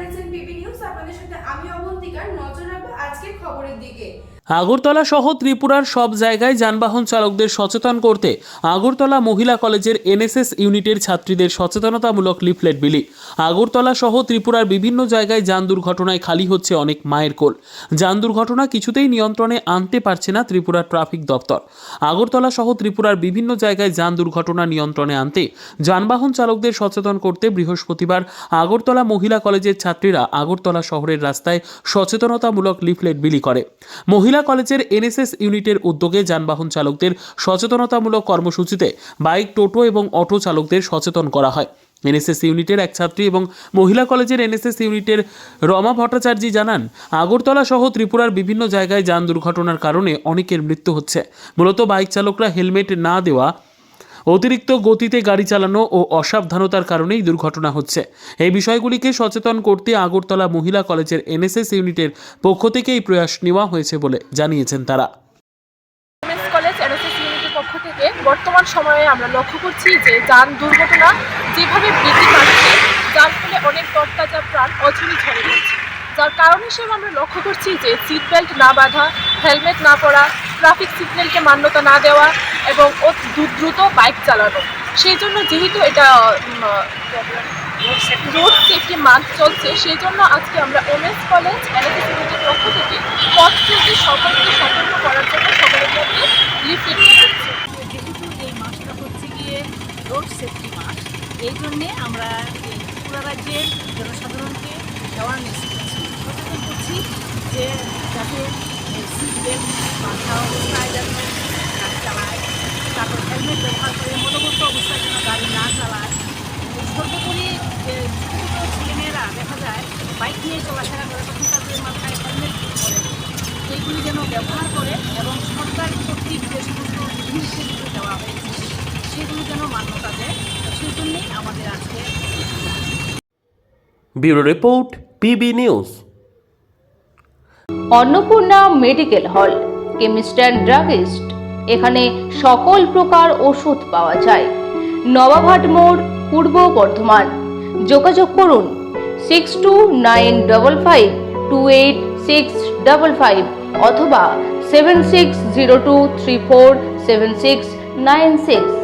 দেখছেন PB news. আপনাদের সাথে আমি অবন্তিকা। নজর রাখবো আজকের খবরের দিকে। আগরতলা সহ ত্রিপুরার সব জায়গায় যানবাহন চালকদের সচেতন করতে আগরতলা মহিলা কলেজের এনএসএস ইউনিটের ছাত্রীদের সচেতনতামূলক লিফলেট বিলি। আগরতলা সহ ত্রিপুরার বিভিন্ন জায়গায় যান দুর্ঘটনায় খালি হচ্ছে অনেক মায়ের কোল। যান দুর্ঘটনা কিছুতেই নিয়ন্ত্রণে আনতে পারছে না ত্রিপুরার ট্রাফিক দপ্তর। আগরতলা সহ ত্রিপুরার বিভিন্ন জায়গায় যান দুর্ঘটনা নিয়ন্ত্রণে আনতে যানবাহন চালকদের সচেতন করতে বৃহস্পতিবার আগরতলা মহিলা কলেজের ছাত্রীরা আগরতলা শহরের রাস্তায় সচেতনতামূলক লিফলেট বিলি করে। মহিলা কলেজের এনএসএস ইউনিটের উদ্যোগে যানবাহন চালকদের সচেতনতামূলক কর্মসূচিতে বাইক, টোটো এবং অটো চালকদের সচেতন করা হয়। এনএসএস ইউনিটের এক ছাত্রী এবং মহিলা কলেজের এনএসএস ইউনিটের রমা ভট্টাচার্য জানান, আগরতলা সহ ত্রিপুরার বিভিন্ন জায়গায় যান দুর্ঘটনার কারণে অনেকের মৃত্যু হচ্ছে। মূলত বাইক চালকরা হেলমেট না দেওয়া, অতিরিক্ত গতিতে গাড়ি চালানো ও অসাবধানতার কারণেই দুর্ঘটনা হচ্ছে। এই বিষয়গুলিকে সচেতন করতে আগরতলা মহিলা কলেজের এনএসএস ইউনিটের পক্ষ থেকে এই প্রয়াস নেওয়া হয়েছে বলে জানিয়েছেন তারা। কলেজ এনএসএস ইউনিটের পক্ষ থেকে বর্তমান সময়ে আমরা লক্ষ্য করছি যে যান দুর্ঘটনা যেভাবে বৃদ্ধি পাচ্ছে, যার ফলে অনেক তরতাজা প্রাণ অচুরি ঝরে যাচ্ছে। যার কারণ হিসেবে আমরা লক্ষ্য করছি যে সিট বেল্ট না বাঁধা, হেলমেট না পরা, ট্রাফিক সিগন্যালকে মান্যতা না দেওয়া এবং দ্রুত বাইক চালানো। সেই জন্য যেহেতু এটা রোড সেফটি মান্থ চলছে, সেই জন্য আজকে আমরা ওমেন্স কলেজ এনএসএস ইউনিটের পক্ষ থেকে পথ চলতে সকলকে সতর্ক করার জন্য সকলের মধ্যে লিফলেট দিচ্ছি। যেহেতু এই মাসটা হচ্ছে গিয়ে রোড সেফটি মাস, এই জন্যে আমরা এই ত্রিপুরা রাজ্যের জনসাধারণকে অ্যাওয়ারনেস করছি, সচেতন করছি যে যাতে সিট বেল্ট বাঁধা অবস্থায় যেন গাড়ি চালায়, তারপর হেলমেট ব্যবহার করে মনোবদ্ধ অবস্থায় যেন গাড়ি না চালায়। সর্বোপরি যে ছোটো ছোটো ছেলেমেয়েরা দেখা যায় বাইক নিয়ে চলাফেরা করে, তখন তাদের মাথায় হেলমেট পরে, এইগুলি যেন ব্যবহার করে এবং সরকার কর্তৃক যে সমস্ত নির্দেশগুলো দেওয়া হয়েছে সেগুলো যেন মান্যতা দেয়। সেই জন্যেই আমাদের আজকে bureau report, PB news. Annapurna medical hall, chemist and druggist. এখানে সকল প্রকার ওষুধ পাওয়া যায়। নবাবহাট মোড়, পূর্ব বর্ধমান। যোগাযোগ করুন 6295528655 অথবা 7602347696।